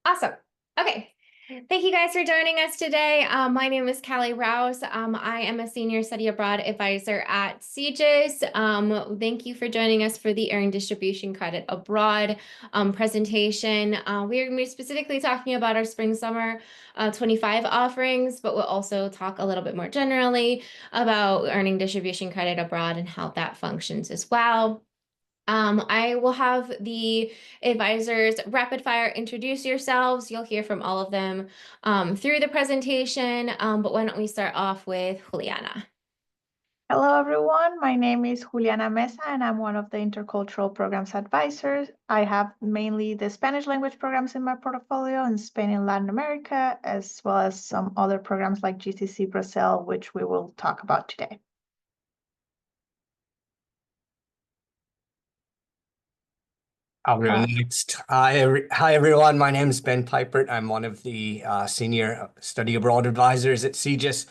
Awesome. Okay. Thank you guys for joining us today. My name is Callie Rouse. I am a senior study abroad advisor at CGIS. Thank you for joining us for the Earning Distribution Credit Abroad presentation. We're going to be specifically talking about our spring summer 25 offerings, but we'll also talk a little bit more generally about earning distribution credit abroad and how that functions as well. I will have the advisors rapid fire introduce yourselves. You'll hear from all of them through the presentation, but why don't we start off with Juliana? Hello, everyone. My name is Juliana Mesa, and I'm one of the Intercultural Programs Advisors. I have mainly the Spanish language programs in my portfolio in Spain and Latin America, as well as some other programs like GCC Brazil, which we will talk about today. I'll go next. Hi, everyone. My name is Ben Pipert. I'm one of the senior study abroad advisors at CGIS.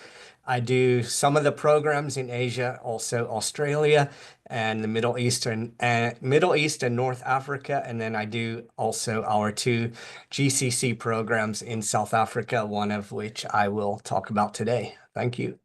I do some of the programs in Asia, also Australia and the Middle East and North Africa. And then I do also our two GCC programs in South Africa, one of which I will talk about today. Thank you.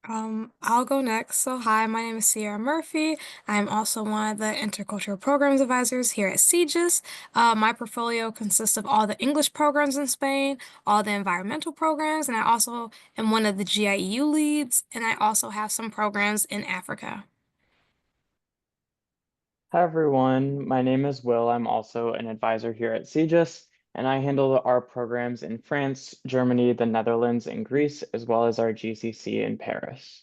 I'll go next. So hi, my name is Sierra Murphy. I'm also one of the Intercultural Programs Advisors here at CGIS. My portfolio consists of all the English programs in Spain, all the environmental programs, and I also am one of the GIEU leads, and I also have some programs in Africa. Hi everyone, my name is Will. I'm also an advisor here at CGIS, and I handle our programs in France, Germany, the Netherlands, and Greece, as well as our GCC in Paris.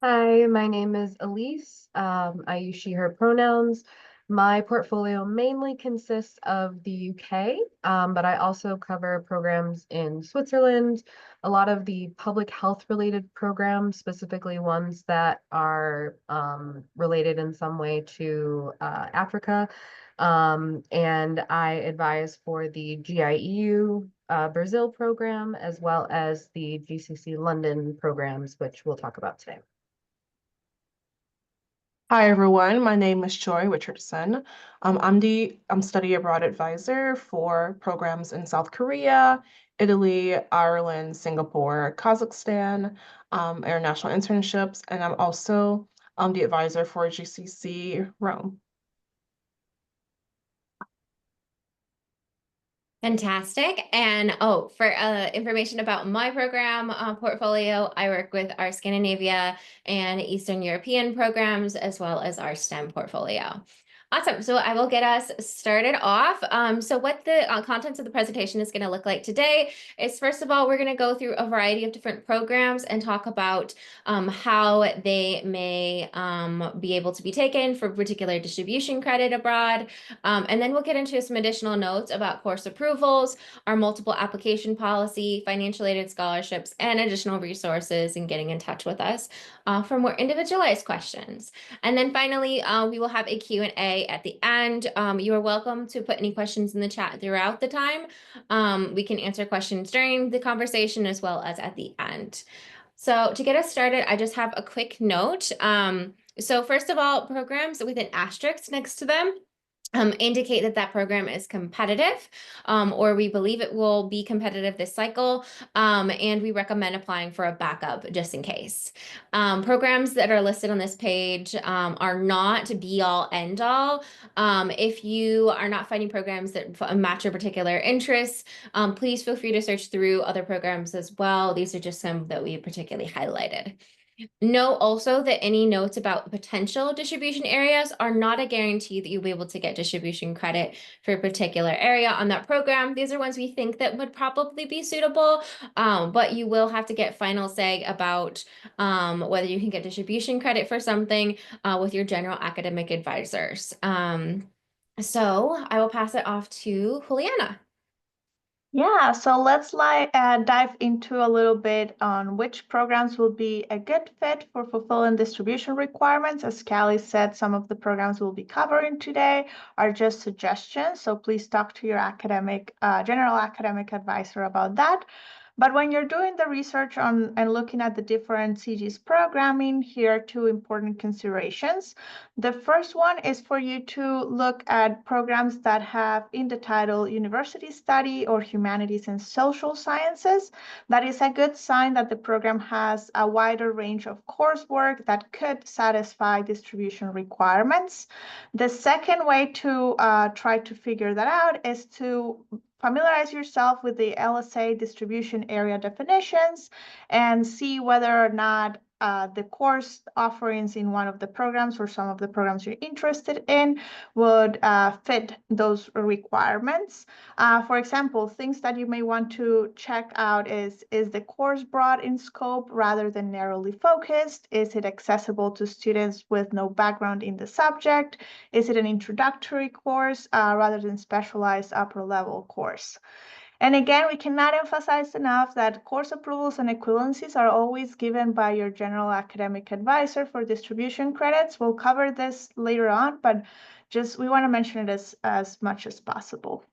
Hi, my name is Elise. I use she, her pronouns. My portfolio mainly consists of the UK, but I also cover programs in Switzerland, a lot of the public health related programs, specifically ones that are related in some way to Africa. And I advise for the GIEU Brazil program, as well as the GCC London programs, which we'll talk about today. Hi everyone, my name is Joy Richardson. I'm study abroad advisor for programs in South Korea, Italy, Ireland, Singapore, Kazakhstan, international internships, and I'm also the advisor for GCC Rome. Fantastic. And for information about my program portfolio, I work with our Scandinavia and Eastern European programs, as well as our STEM portfolio. Awesome. So I will get us started off. So what the contents of the presentation is going to look like today is, first of all, we're going to go through a variety of different programs and talk about how they may be able to be taken for particular distribution credit abroad. And then we'll get into some additional notes about course approvals, our multiple application policy, financial aided scholarships, and additional resources, and getting in touch with us for more individualized questions. And then finally, we will have a Q&A at the end. You are welcome to put any questions in the chat throughout the time. We can answer questions during the conversation as well as at the end. So to get us started, I just have a quick note. So first of all, programs with an asterisk next to them indicate that that program is competitive, or we believe it will be competitive this cycle, and we recommend applying for a backup just in case. Programs that are listed on this page are not be all end all. If you are not finding programs that match your particular interests, please feel free to search through other programs as well. These are just some that we particularly highlighted. Note also that any notes about potential distribution areas are not a guarantee that you'll be able to get distribution credit for a particular area on that program. These are ones we think that would probably be suitable, but you will have to get final say about whether you can get distribution credit for something with your general academic advisors. So I will pass it off to Juliana. Yeah, so let's dive into a little bit on which programs will be a good fit for fulfilling distribution requirements. As Callie said, some of the programs we'll be covering today are just suggestions, so please talk to your general academic advisor about that. But when you're doing the research on and looking at the different CGIS programming, here are two important considerations. The first one is for you to look at programs that have in the title University Study or Humanities and Social Sciences. That is a good sign that the program has a wider range of coursework that could satisfy distribution requirements. The second way to try to figure that out is to familiarize yourself with the LSA distribution area definitions and see whether or not the course offerings in one of the programs or some of the programs you're interested in would fit those requirements. For example, things that you may want to check out is the course broad in scope rather than narrowly focused? Is it accessible to students with no background in the subject? Is it an introductory course rather than specialized upper level course? And again, we cannot emphasize enough that course approvals and equivalencies are always given by your general academic advisor for distribution credits. We'll cover this later on, but just we want to mention it as much as possible.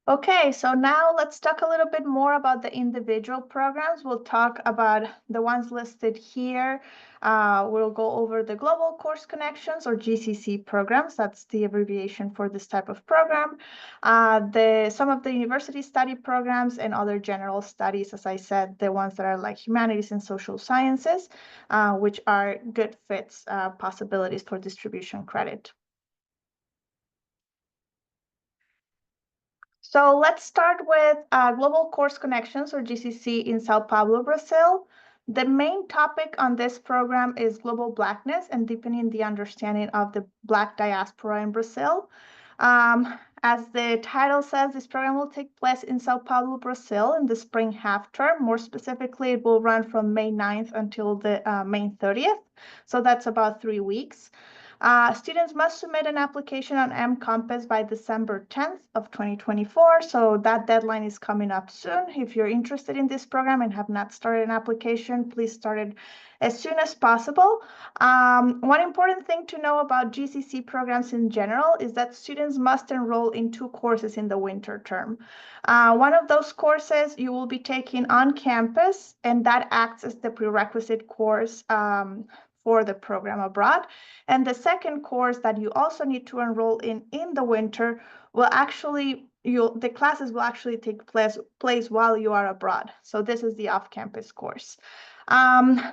Okay, so now let's talk a little bit more about the individual programs. We'll talk about the ones listed here. We'll go over the Global Course Connections or GCC programs. That's the abbreviation for this type of program. Some of the university study programs and other general studies, as I said, the ones that are like humanities and social sciences, which are good fits, possibilities for distribution credit. So let's start with Global Course Connections, or GCC, in Sao Paulo, Brazil. The main topic on this program is global Blackness and deepening the understanding of the Black diaspora in Brazil. As the title says, this program will take place in Sao Paulo, Brazil in the spring half term. More specifically, it will run from May 9th until the May 30th. So that's about 3 weeks. Students must submit an application on mCompass by December 10th of 2024. So that deadline is coming up soon. If you're interested in this program and have not started an application, please start it as soon as possible. One important thing to know about GCC programs in general is that students must enroll in 2 courses in the winter term. One of those courses you will be taking on campus, and that acts as the prerequisite course for the program abroad. And the second course that you also need to enroll in the winter will actually, the classes will actually take place while you are abroad. So this is the off-campus course.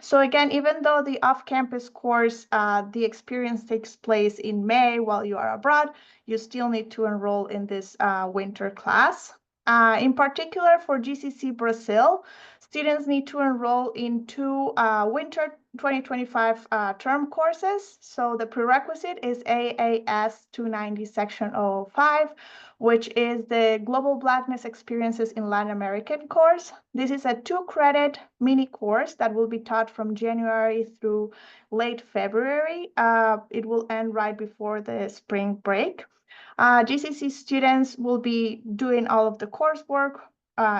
So again, even though the off-campus course, the experience takes place in May while you are abroad, you still need to enroll in this winter class. In particular, for GCC Brazil, students need to enroll in 2 winter 2025 term courses. So the prerequisite is AAS 290 Section 005, which is the Global Blackness Experiences in Latin American course. This is a 2-credit mini course that will be taught from January through late February. It will end right before the spring break. GCC students will be doing all of the coursework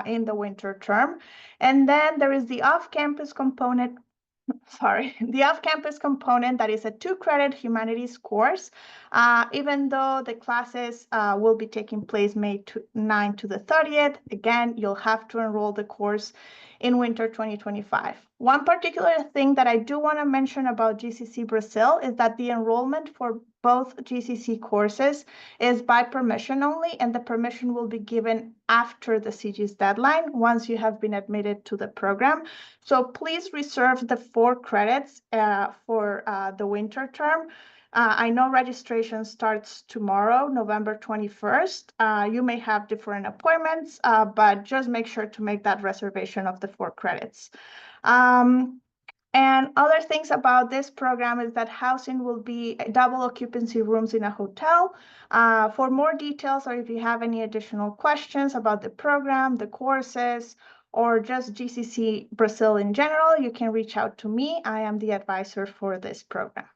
in the winter term. And then there is the off-campus component, the off-campus component that is a 2-credit humanities course. Even though the classes will be taking place May 9 to the 30th, again, you'll have to enroll the course in winter 2025. One particular thing that I do want to mention about GCC Brazil is that the enrollment for both GCC courses is by permission only, and the permission will be given after the CGIS deadline once you have been admitted to the program. So please reserve the 4 credits for the winter term. I know registration starts tomorrow, November 21st. You may have different appointments, but just make sure to make that reservation of the 4 credits. And other things about this program is that housing will be double occupancy rooms in a hotel. For more details, or if you have any additional questions about the program, the courses, or just GCC Brazil in general, you can reach out to me. I am the advisor for this program.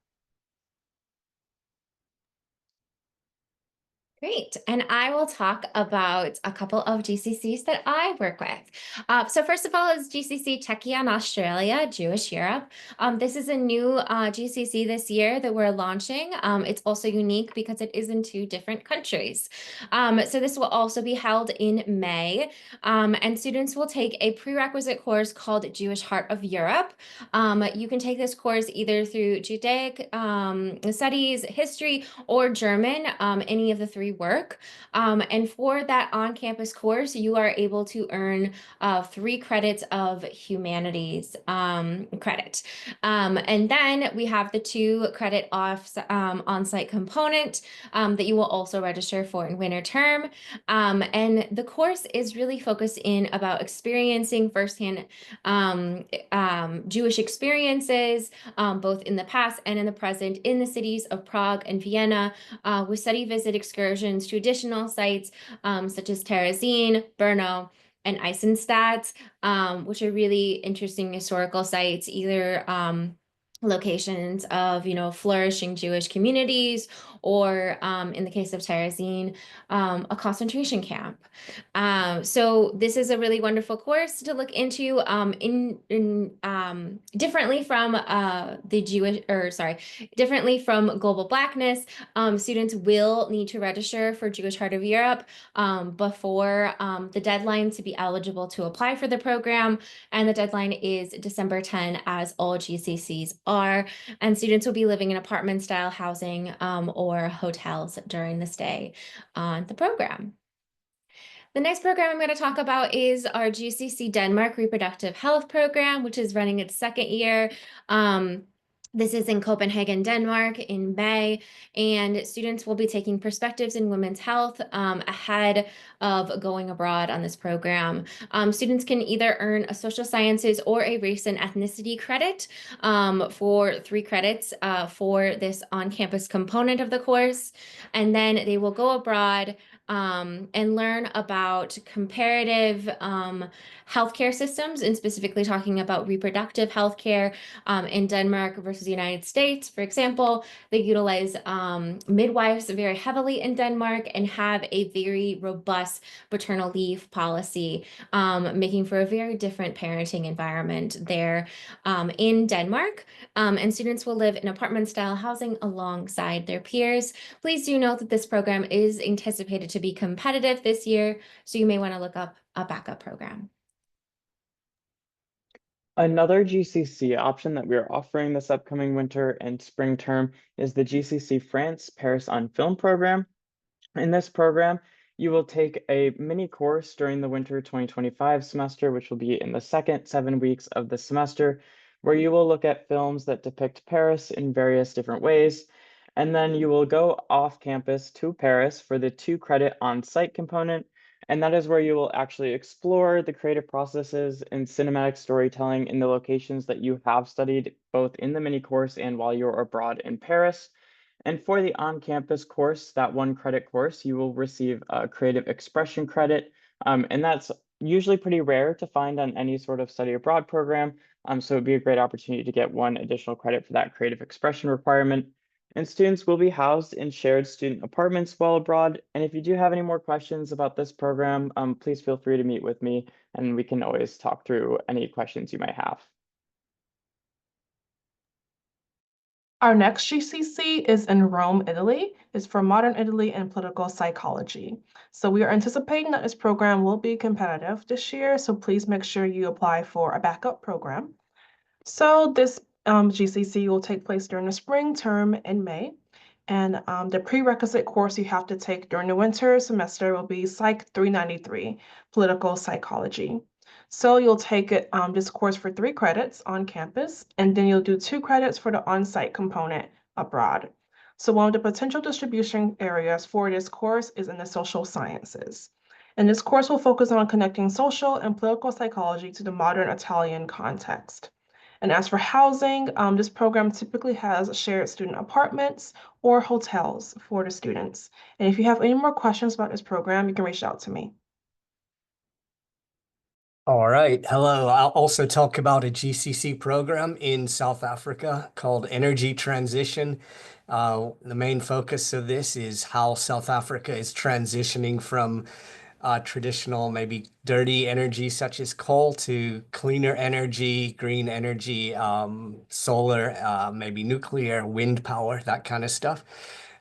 Great. And I will talk about a couple of GCCs that I work with. So first of all is GCC Czechia in Australia, Jewish Europe. This is a new GCC this year that we're launching. It's also unique because it is in 2 different countries. So this will also be held in May, and students will take a prerequisite course called Jewish Heart of Europe. You can take this course either through Judaic studies, history, or German, any of the 3 work. And for that on-campus course, you are able to earn 3 credits of humanities credit. And then we have the 2 credit off on-site component that you will also register for in winter term. And the course is really focused in about experiencing firsthand Jewish experiences, both in the past and in the present, in the cities of Prague and Vienna, with study visit excursions to additional sites such as Terezin, Brno, and Eisenstadt, which are really interesting historical sites, either locations of, flourishing Jewish communities, or in the case of Terezin, a concentration camp. So this is a really wonderful course to look into differently from differently from Global Blackness. Students will need to register for Jewish Heart of Europe before the deadline to be eligible to apply for the program. And the deadline is December 10, as all GCCs are. And students will be living in apartment style housing or hotels during the stay on the program. The next program I'm going to talk about is our GCC Denmark Reproductive Health Program, which is running its 2nd year. This is in Copenhagen, Denmark in May, and students will be taking perspectives in women's health ahead of going abroad on this program. Students can either earn a social sciences or a race and ethnicity credit for 3 credits for this on-campus component of the course, and then they will go abroad and learn about comparative healthcare systems, and specifically talking about reproductive healthcare in Denmark versus the United States. For example, they utilize midwives very heavily in Denmark and have a very robust paternal leave policy, making for a very different parenting environment there in Denmark. And students will live in apartment-style housing alongside their peers. Please do note that this program is anticipated to be competitive this year, so you may want to look up a backup program. Another GCC option that we are offering this upcoming winter and spring term is the GCC France Paris on Film program. In this program, you will take a mini course during the winter 2025 semester, which will be in the second 7 weeks of the semester, where you will look at films that depict Paris in various different ways. And then you will go off campus to Paris for the 2 credit on-site component. And that is where you will actually explore the creative processes and cinematic storytelling in the locations that you have studied, both in the mini course and while you're abroad in Paris. And for the on-campus course, that 1 credit course, you will receive a creative expression credit. And that's usually pretty rare to find on any sort of study abroad program. So it'd be a great opportunity to get 1 additional credit for that creative expression requirement. And students will be housed in shared student apartments while abroad. And if you do have any more questions about this program, please feel free to meet with me, and we can always talk through any questions you might have. Our next GCC is in Rome, Italy. It's for modern Italy and political psychology. So we are anticipating that this program will be competitive this year, so please make sure you apply for a backup program. So this GCC will take place during the spring term in May. And the prerequisite course you have to take during the winter semester will be Psych 393, Political Psychology. So you'll take this course for 3 credits on campus, and then you'll do 2 credits for the on-site component abroad. So one of the potential distribution areas for this course is in the social sciences. And this course will focus on connecting social and political psychology to the modern Italian context. And as for housing, this program typically has shared student apartments or hotels for the students. And if you have any more questions about this program, you can reach out to me. All right. Hello. I'll also talk about a GCC program in South Africa called Energy Transition. The main focus of this is how South Africa is transitioning from traditional, maybe dirty energy such as coal to cleaner energy, green energy, solar, maybe nuclear, wind power, that kind of stuff.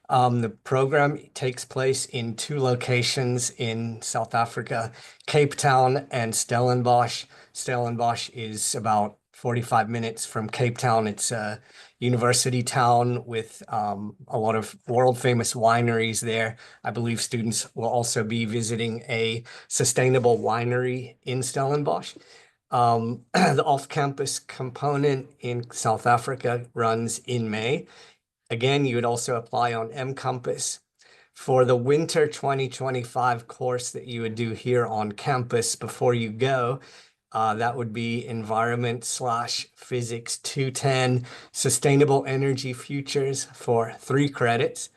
The program takes place in 2 locations in South Africa, Cape Town and Stellenbosch. Stellenbosch is about 45 minutes from Cape Town. It's a university town with a lot of world-famous wineries there. I believe students will also be visiting a sustainable winery in Stellenbosch. The off-campus component in South Africa runs in May. Again, you would also apply on mCampus. For the winter 2025 course that you would do here on campus before you go, that would be Environment/Physics 210 Sustainable Energy Futures for 3 credits.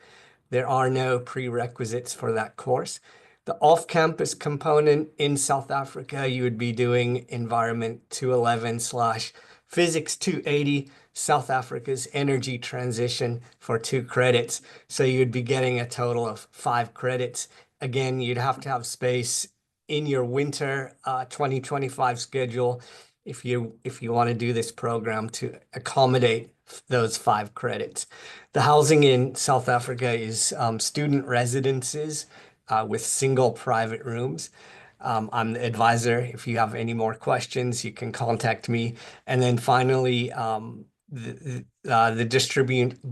There are no prerequisites for that course. The off-campus component in South Africa, you would be doing Environment 211/Physics 280 South Africa's Energy Transition for 2 credits. So you'd be getting a total of 5 credits. Again, you'd have to have space in your winter 2025 schedule if you want to do this program to accommodate those 5 credits. The housing in South Africa is student residences with single private rooms. I'm the advisor. If you have any more questions, you can contact me. And then finally, the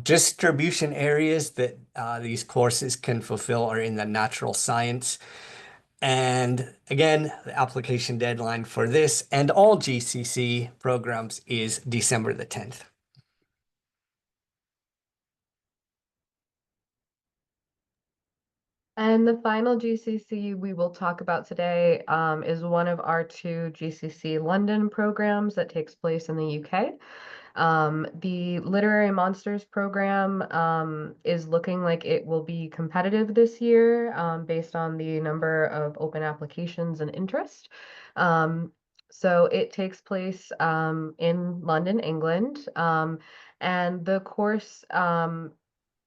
distribution areas that these courses can fulfill are in the natural science. And again, the application deadline for this and all GCC programs is December the 10th. And the final GCC we will talk about today is one of our 2 GCC London programs that takes place in the UK. The Literary Monsters program is looking like it will be competitive this year based on the number of open applications and interest. So it takes place in London, England, and the course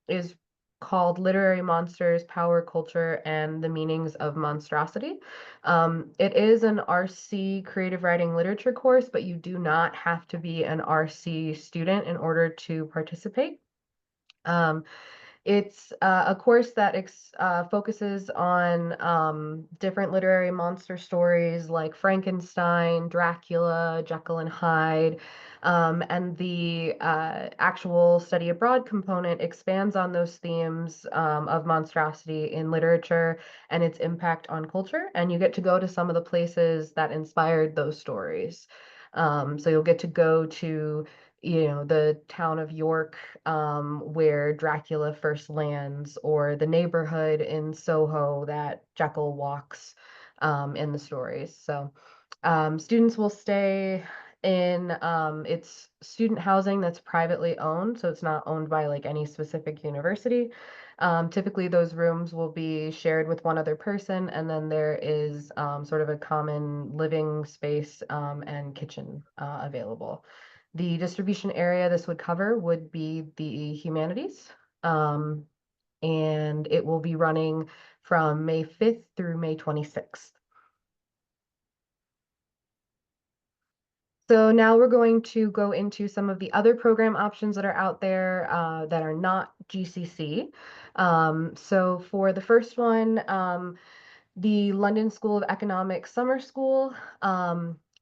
is called Literary Monsters, Power, Culture, and the Meanings of Monstrosity. It is an RC creative writing literature course, but you do not have to be an RC student in order to participate. It's a course that focuses on different literary monster stories like Frankenstein, Dracula, Jekyll and Hyde, and the actual study abroad component expands on those themes of monstrosity in literature and its impact on culture. And you get to go to some of the places that inspired those stories. So you'll get to go to the town of York, where Dracula first lands, or the neighborhood in Soho that Jekyll walks in the stories. So students will stay in it's student housing that's privately owned, so it's not owned by like any specific university. Typically those rooms will be shared with one other person, and then there is sort of a common living space and kitchen available. The distribution area this would cover would be the humanities, and it will be running from May 5th through May 26th. So now we're going to go into some of the other program options that are out there that are not GCC. So for the first one, the London School of Economics Summer School.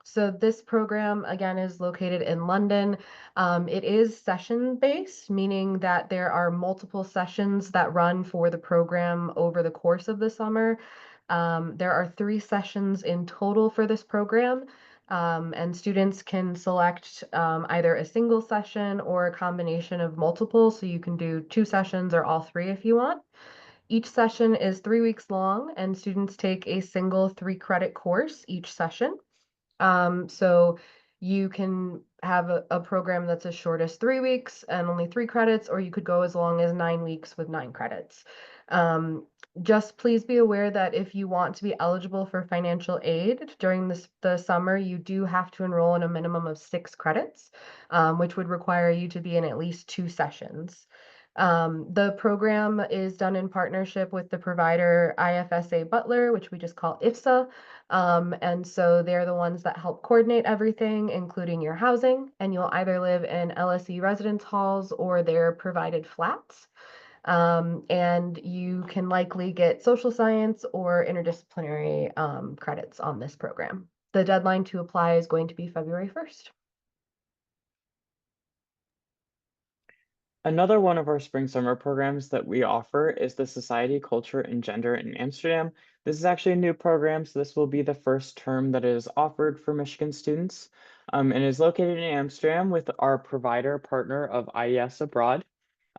So this program, again, is located in London. It is session-based, meaning that there are multiple sessions that run for the program over the course of the summer. There are 3 sessions in total for this program, and students can select either a single session or a combination of multiple, so you can do 2 sessions or all 3 if you want. Each session is 3 weeks long, and students take a single 3-credit course each session. So you can have a program that's as short as 3 weeks and only 3 credits, or you could go as long as 9 weeks with 9 credits. Just please be aware that if you want to be eligible for financial aid during the summer, you do have to enroll in a minimum of 6 credits, which would require you to be in at least 2 sessions. The program is done in partnership with the provider IFSA Butler, which we just call IFSA. And so they're the ones that help coordinate everything, including your housing, and you'll either live in LSE residence halls or their provided flats. And you can likely get social science or interdisciplinary credits on this program. The deadline to apply is going to be February 1st. Another one of our spring summer programs that we offer is the Society, Culture, and Gender in Amsterdam. This is actually a new program, so this will be the first term that is offered for Michigan students, and is located in Amsterdam with our provider partner of IES Abroad.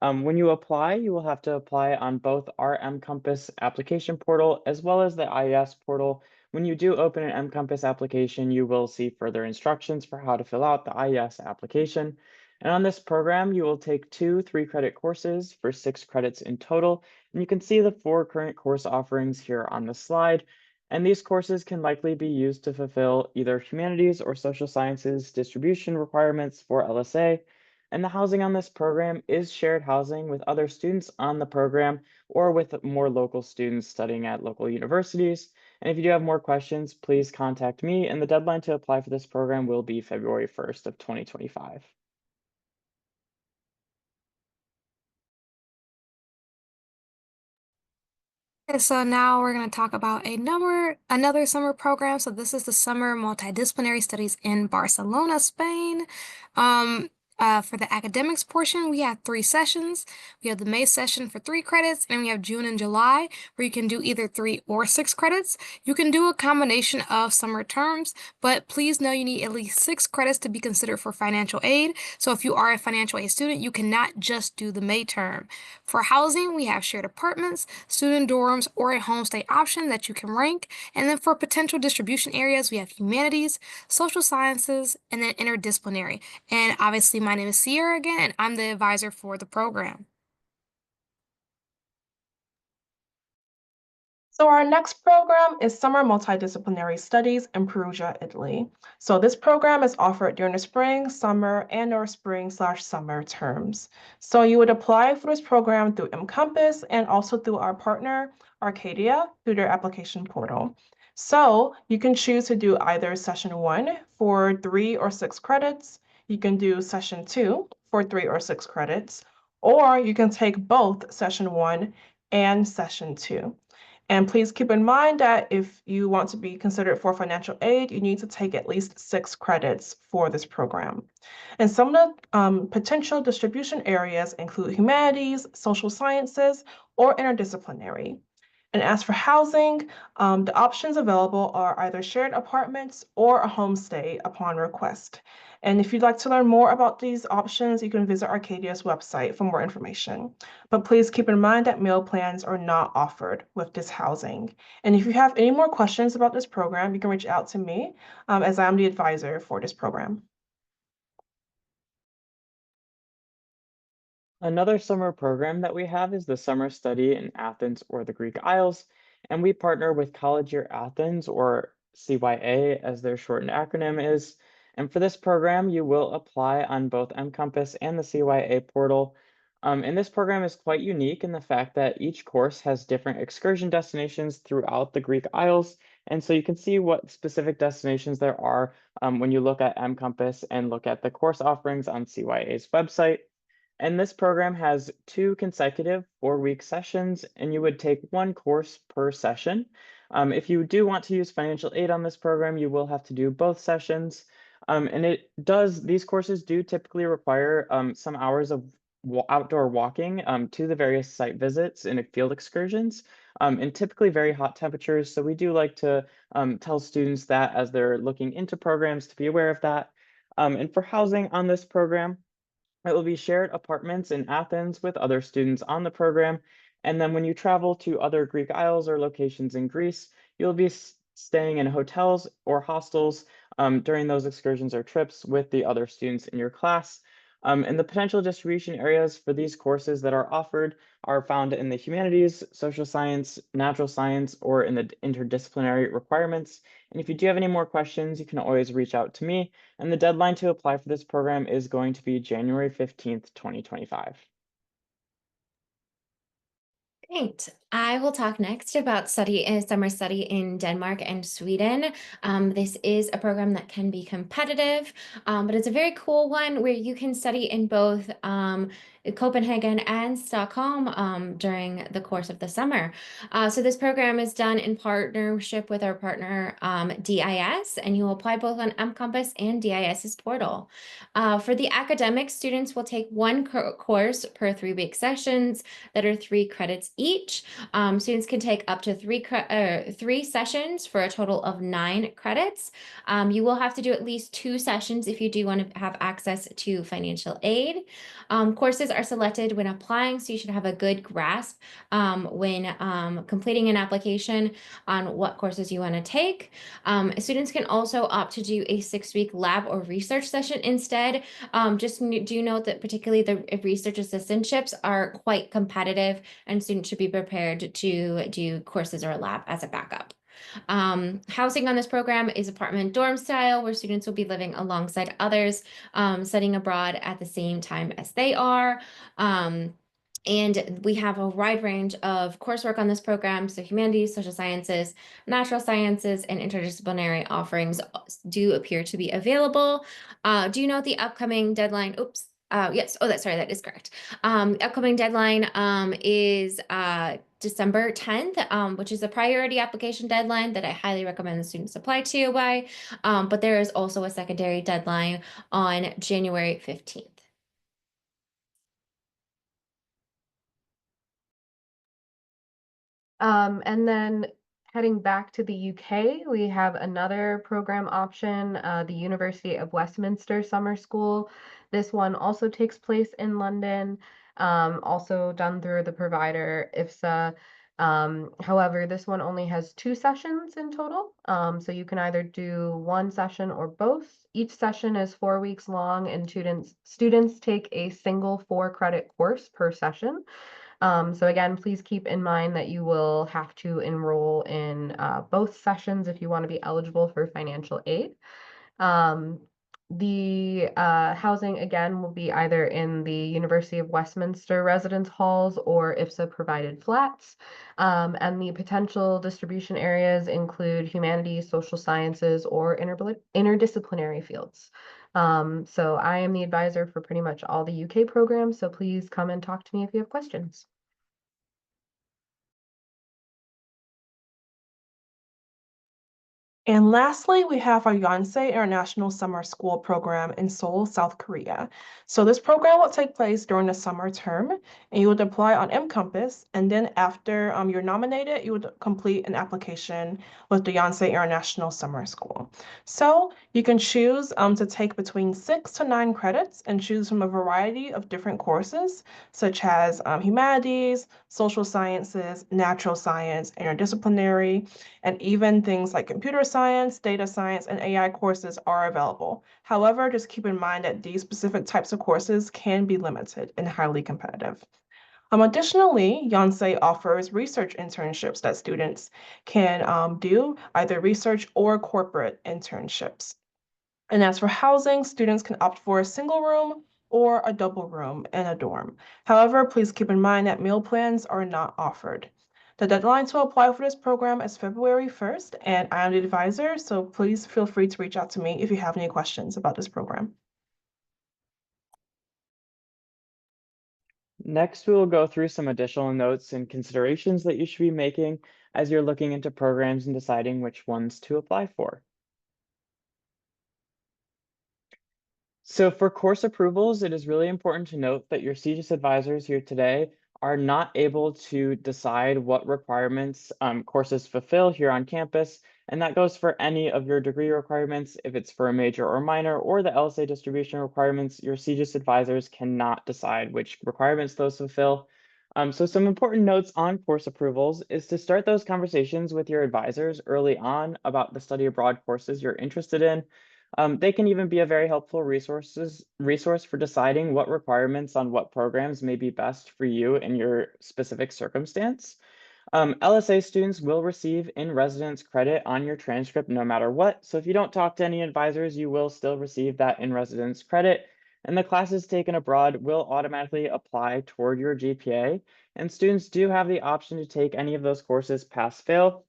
When you apply, you will have to apply on both our mCompass application portal as well as the IES portal. When you do open an mCompass application, you will see further instructions for how to fill out the IES application. And on this program, you will take 2 3-credit courses for 6 credits in total. And you can see the 4 current course offerings here on the slide. And these courses can likely be used to fulfill either humanities or social sciences distribution requirements for LSA. And the housing on this program is shared housing with other students on the program or with more local students studying at local universities. And if you do have more questions, please contact me. And the deadline to apply for this program will be February 1st of 2025. Okay, so now we're going to talk about another summer program. So this is the Summer Multidisciplinary Studies in Barcelona, Spain. For the academics portion, we have 3 sessions. We have the May session for 3 credits, and we have June and July, where you can do either 3 or 6 credits. You can do a combination of summer terms, but please know you need at least 6 credits to be considered for financial aid. So if you are a financial aid student, you cannot just do the May term. For housing, we have shared apartments, student dorms, or a homestay option that you can rank. And then for potential distribution areas, we have humanities, social sciences, and then interdisciplinary. And obviously, my name is Sierra again, and I'm the advisor for the program. So our next program is Summer Multidisciplinary Studies in Perugia, Italy. So this program is offered during the spring, summer, and/or spring/summer terms. So you would apply for this program through mCompass and also through our partner, Arcadia, through their application portal. So you can choose to do either session 1 for 3 or 6 credits. You can do session 2 for 3 or 6 credits, or you can take both session 1 and session 2. And please keep in mind that if you want to be considered for financial aid, you need to take at least 6 credits for this program. And some of the potential distribution areas include humanities, social sciences, or interdisciplinary. And as for housing, the options available are either shared apartments or a homestay upon request. And if you'd like to learn more about these options, you can visit Arcadia's website for more information. But please keep in mind that meal plans are not offered with this housing. And if you have any more questions about this program, you can reach out to me as I'm the advisor for this program. Another summer program that we have is the Summer Study in Athens or the Greek Isles, and we partner with College Year Athens, or CYA as their shortened acronym is. And for this program, you will apply on both mCompass and the CYA portal. And this program is quite unique in the fact that each course has different excursion destinations throughout the Greek Isles. And so you can see what specific destinations there are when you look at mCompass and look at the course offerings on CYA's website. And this program has 2 consecutive 4-week sessions, and you would take 1 course per session. If you do want to use financial aid on this program, you will have to do both sessions. And these courses do typically require some hours of outdoor walking to the various site visits and field excursions in typically very hot temperatures. So we do like to tell students that as they're looking into programs to be aware of that. And for housing on this program, it will be shared apartments in Athens with other students on the program. And then when you travel to other Greek Isles or locations in Greece, you'll be staying in hotels or hostels during those excursions or trips with the other students in your class. And the potential distribution areas for these courses that are offered are found in the humanities, social science, natural science, or in the interdisciplinary requirements. And if you do have any more questions, you can always reach out to me. And the deadline to apply for this program is going to be January 15th, 2025. Great. I will talk next about summer study in Denmark and Sweden. This is a program that can be competitive, but it's a very cool one where you can study in both Copenhagen and Stockholm during the course of the summer. So this program is done in partnership with our partner DIS, and you will apply both on mCompass and DIS's portal. For the academic, students will take one course per 3-week sessions that are 3 credits each. Students can take up to 3 sessions for a total of 9 credits. You will have to do at least 2 sessions if you do want to have access to financial aid. Courses are selected when applying, so you should have a good grasp when completing an application on what courses you want to take. Students can also opt to do a 6-week lab or research session instead. Just do note that particularly the research assistantships are quite competitive, and students should be prepared to do courses or a lab as a backup. Housing on this program is apartment dorm style, where students will be living alongside others, studying abroad at the same time as they are. And we have a wide range of coursework on this program. So humanities, social sciences, natural sciences, and interdisciplinary offerings do appear to be available. Do you know the upcoming deadline? Oops. Yes. Oh, that is correct. Upcoming deadline is December 10th, which is a priority application deadline that I highly recommend the students apply to by. But there is also a secondary deadline on January 15th. And then heading back to the UK, we have another program option, the University of Westminster Summer School. This one also takes place in London, also done through the provider IFSA. However, this one only has 2 sessions in total. So you can either do 1 session or both. Each session is 4 weeks long, and students take a single 4-credit course per session. So again, please keep in mind that you will have to enroll in both sessions if you want to be eligible for financial aid. The housing, again, will be either in the University of Westminster residence halls or IFSA provided flats. And the potential distribution areas include humanities, social sciences, or interdisciplinary fields. So I am the advisor for pretty much all the UK programs, so please come and talk to me if you have questions. And lastly, we have our Yonsei International Summer School program in Seoul, South Korea. So this program will take place during the summer term, and you would apply on mCompass, and then after you're nominated, you would complete an application with the Yonsei International Summer School. So you can choose to take between 6 to 9 credits and choose from a variety of different courses, such as humanities, social sciences, natural science, interdisciplinary, and even things like computer science, data science, and AI courses are available. However, just keep in mind that these specific types of courses can be limited and highly competitive. Additionally, Yonsei offers research internships that students can do, either research or corporate internships. And as for housing, students can opt for a single room or a double room in a dorm. However, please keep in mind that meal plans are not offered. The deadline to apply for this program is February 1st, and I am the advisor, so please feel free to reach out to me if you have any questions about this program. Next, we will go through some additional notes and considerations that you should be making as you're looking into programs and deciding which ones to apply for. So for course approvals, it is really important to note that your CGIS advisors here today are not able to decide what requirements courses fulfill here on campus, and that goes for any of your degree requirements. If it's for a major or minor, or the LSA distribution requirements, your CGIS advisors cannot decide which requirements those fulfill. So some important notes on course approvals is to start those conversations with your advisors early on about the study abroad courses you're interested in. They can even be a very helpful resource for deciding what requirements on what programs may be best for you in your specific circumstance. LSA students will receive in-residence credit on your transcript no matter what. So if you don't talk to any advisors, you will still receive that in-residence credit. And the classes taken abroad will automatically apply toward your GPA. And students do have the option to take any of those courses pass-fail.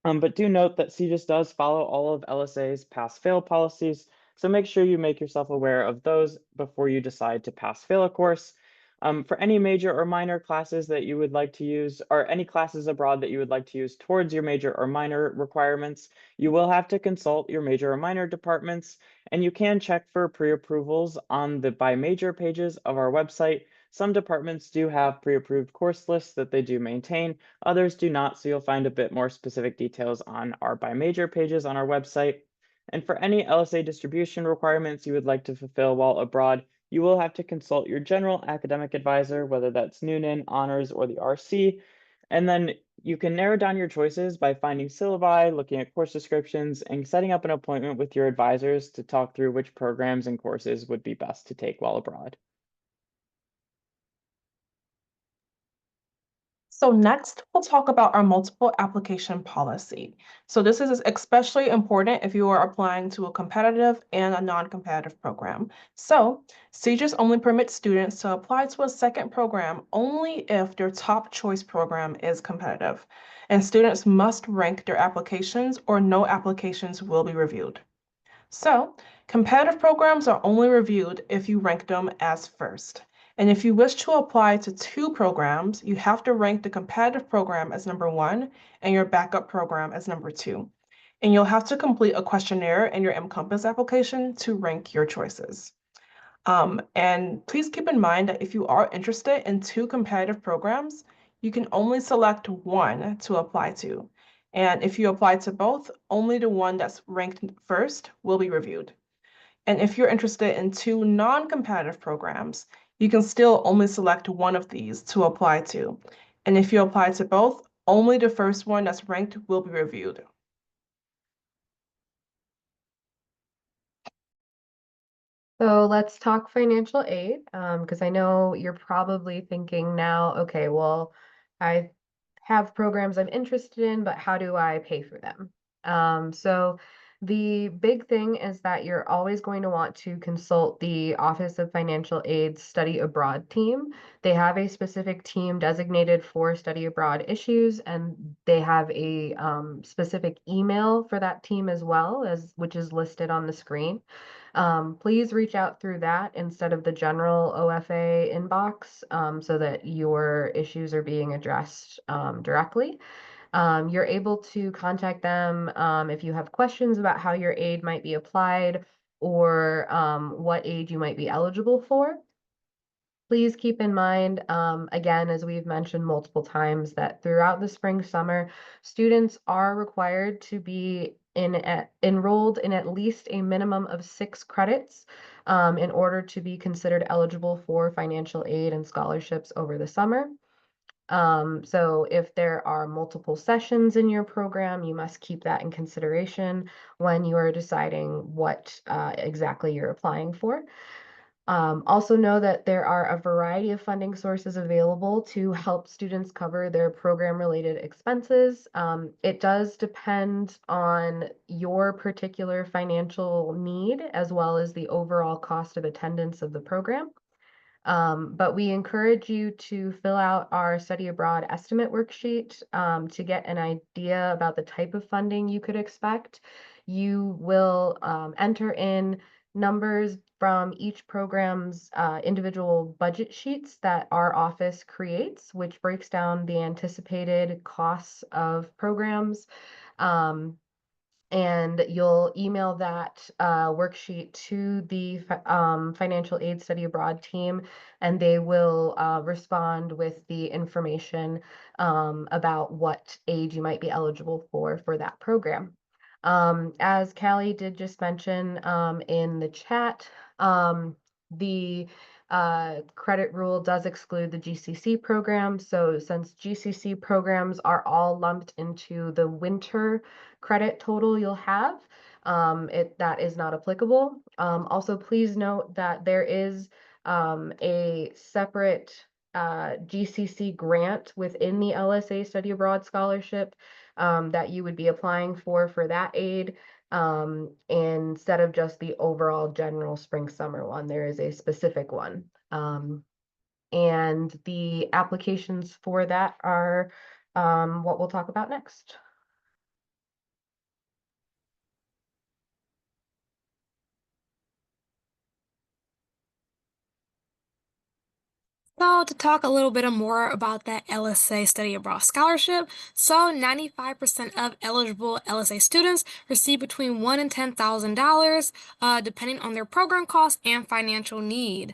But do note that CGIS does follow all of LSA's pass-fail policies. So make sure you make yourself aware of those before you decide to pass-fail a course. For any major or minor classes that you would like to use, or any classes abroad that you would like to use towards your major or minor requirements, you will have to consult your major or minor departments, and you can check for pre-approvals on the by major pages of our website. Some departments do have pre-approved course lists that they do maintain, others do not, so you'll find a bit more specific details on our by major pages on our website. And for any LSA distribution requirements you would like to fulfill while abroad, you will have to consult your general academic advisor, whether that's Noonan, Honors, or the RC. And then you can narrow down your choices by finding syllabi, looking at course descriptions, and setting up an appointment with your advisors to talk through which programs and courses would be best to take while abroad. So next, we'll talk about our multiple application policy. So this is especially important if you are applying to a competitive and a non-competitive program. So CGIS only permits students to apply to a second program only if their top choice program is competitive. And students must rank their applications or no applications will be reviewed. So competitive programs are only reviewed if you rank them as first. And if you wish to apply to two programs, you have to rank the competitive program as number 1 and your backup program as number 2. And you'll have to complete a questionnaire in your mCompass application to rank your choices. And please keep in mind that if you are interested in two competitive programs, you can only select one to apply to. And if you apply to both, only the one that's ranked first will be reviewed. And if you're interested in two non-competitive programs, you can still only select one of these to apply to. And if you apply to both, only the first one that's ranked will be reviewed. So let's talk financial aid, because I know you're probably thinking now, okay, well, I have programs I'm interested in, but how do I pay for them? So the big thing is that you're always going to want to consult the Office of Financial Aid's Study Abroad team. They have a specific team designated for study abroad issues, and they have a specific email for that team as well, which is listed on the screen. Please reach out through that instead of the general OFA inbox, so that your issues are being addressed directly. You're able to contact them if you have questions about how your aid might be applied or what aid you might be eligible for. Please keep in mind, again, as we've mentioned multiple times, that throughout the spring, summer, students are required to be enrolled in at least a minimum of 6 credits in order to be considered eligible for financial aid and scholarships over the summer. So if there are multiple sessions in your program, you must keep that in consideration when you are deciding what exactly you're applying for. Also know that there are a variety of funding sources available to help students cover their program-related expenses. It does depend on your particular financial need as well as the overall cost of attendance of the program. But we encourage you to fill out our study abroad estimate worksheet to get an idea about the type of funding you could expect. You will enter in numbers from each program's individual budget sheets that our office creates, which breaks down the anticipated costs of programs. And you'll email that worksheet to the Financial Aid Study Abroad team, and they will respond with the information about what aid you might be eligible for that program. As Callie did just mention in the chat, the credit rule does exclude the GCC program. So since GCC programs are all lumped into the winter credit total you'll have, that is not applicable. Also, please note that there is a separate GCC grant within the LSA Study Abroad Scholarship that you would be applying for that aid. Instead of just the overall general spring summer one, there is a specific one. And the applications for that are what we'll talk about next. So to talk a little bit more about that LSA Study Abroad Scholarship, so 95% of eligible LSA students receive between $1,000 and $10,000, depending on their program cost and financial need.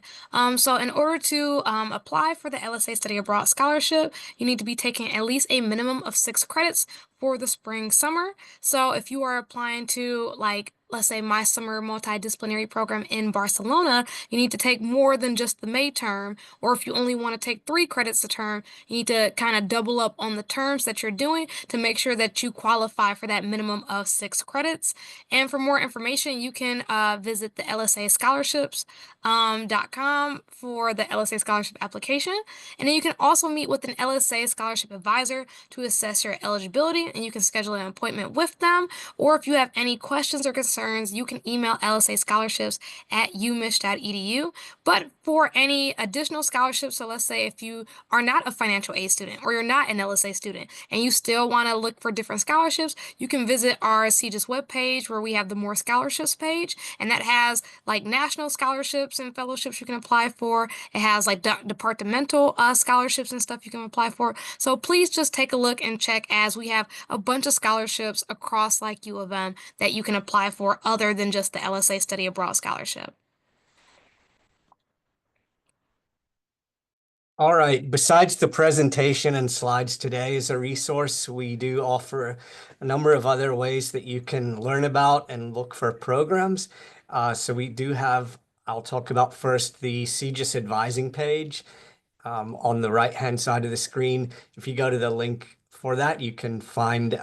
So in order to apply for the LSA Study Abroad Scholarship, you need to be taking at least a minimum of 6 credits for the spring summer. So if you are applying to, like, let's say my summer multidisciplinary program in Barcelona, you need to take more than just the May term. Or if you only want to take 3 credits a term, you need to kind of double up on the terms that you're doing to make sure that you qualify for that minimum of 6 credits. And for more information, you can visit the LSA scholarships.com for the LSA scholarship application. And then you can also meet with an LSA scholarship advisor to assess your eligibility, and you can schedule an appointment with them. Or if you have any questions or concerns, you can email LSA scholarships at umich.edu. But for any additional scholarships, so let's say if you are not a financial aid student or you're not an LSA student and you still want to look for different scholarships, you can visit our CGIS webpage where we have the More Scholarships page, and that has like national scholarships and fellowships you can apply for. It has like departmental scholarships and stuff you can apply for. So please just take a look and check, as we have a bunch of scholarships across like U of M that you can apply for other than just the LSA Study Abroad Scholarship. All right, besides the presentation and slides today as a resource, we do offer a number of other ways that you can learn about and look for programs. So we do have, I'll talk about first the CGIS advising page on the right-hand side of the screen. If you go to the link for that, you can find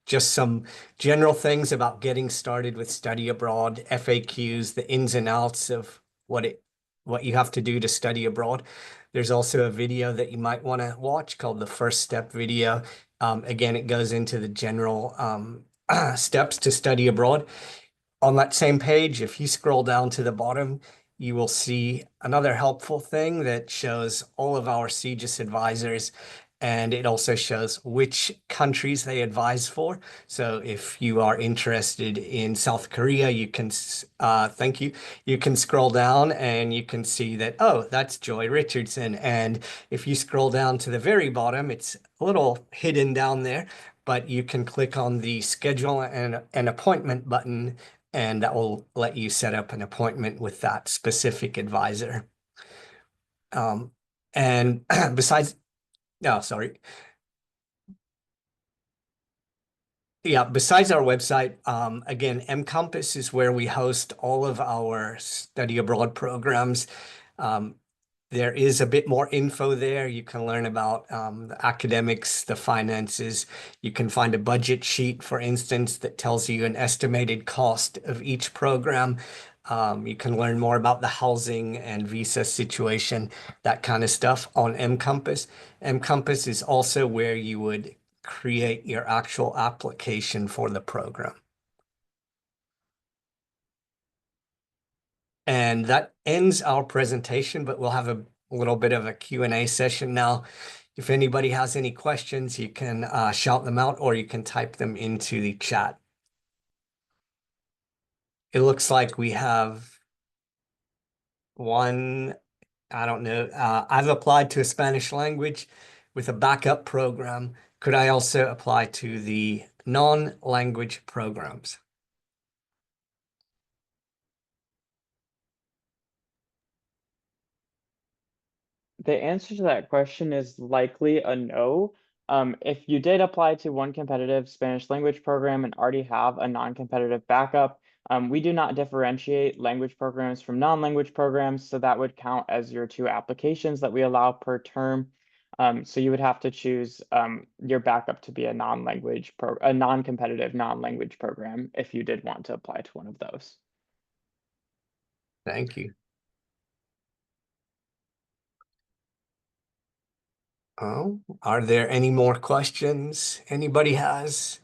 just some general things about getting started with study abroad, FAQs, the ins and outs of what you have to do to study abroad. There's also a video that you might want to watch called the First Step video. Again, it goes into the general steps to study abroad. On that same page, if you scroll down to the bottom, you will see another helpful thing that shows all of our CGIS advisors, and it also shows which countries they advise for. So if you are interested in South Korea, you can, thank you, you can scroll down and you can see that, oh, that's Joy Richardson. And if you scroll down to the very bottom, it's a little hidden down there, but you can click on the schedule and an appointment button, and that will let you set up an appointment with that specific advisor. And besides, no, sorry. Yeah, besides our website, again, mCompass is where we host all of our study abroad programs. There is a bit more info there. You can learn about the academics, the finances. You can find a budget sheet, for instance, that tells you an estimated cost of each program. You can learn more about the housing and visa situation, that kind of stuff on mCompass. mCompass is also where you would create your actual application for the program. And that ends our presentation, but we'll have a little bit of a Q&A session now. If anybody has any questions, you can shout them out or you can type them into the chat. It looks like we have one, I don't know, I've applied to a Spanish language with a backup program. Could I also apply to the non-language programs? The answer to that question is likely a no. If you did apply to one competitive Spanish language program and already have a non-competitive backup, we do not differentiate language programs from non-language programs, so that would count as your 2 applications that we allow per term. So you would have to choose your backup to be a non-competitive non-language program if you did want to apply to one of those. Thank you. Oh, are there any more questions anybody has?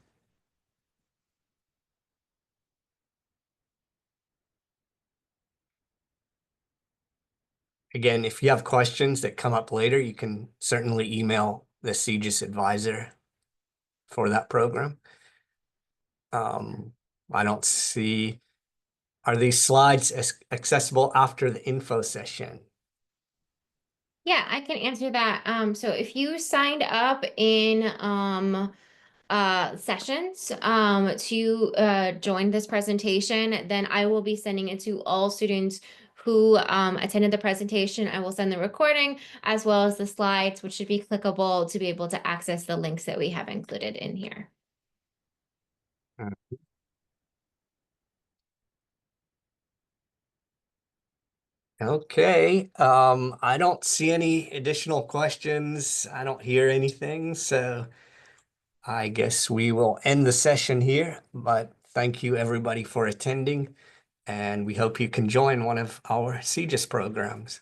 Again, if you have questions that come up later, you can certainly email the CGIS advisor for that program. I don't see, are these slides accessible after the info session? Yeah, I can answer that. So if you signed up in sessions to join this presentation, then I will be sending it to all students who attended the presentation. I will send the recording as well as the slides, which should be clickable to be able to access the links that we have included in here. Okay, I don't see any additional questions. I don't hear anything, so I guess we will end the session here, but thank you everybody for attending, and we hope you can join one of our CGIS programs.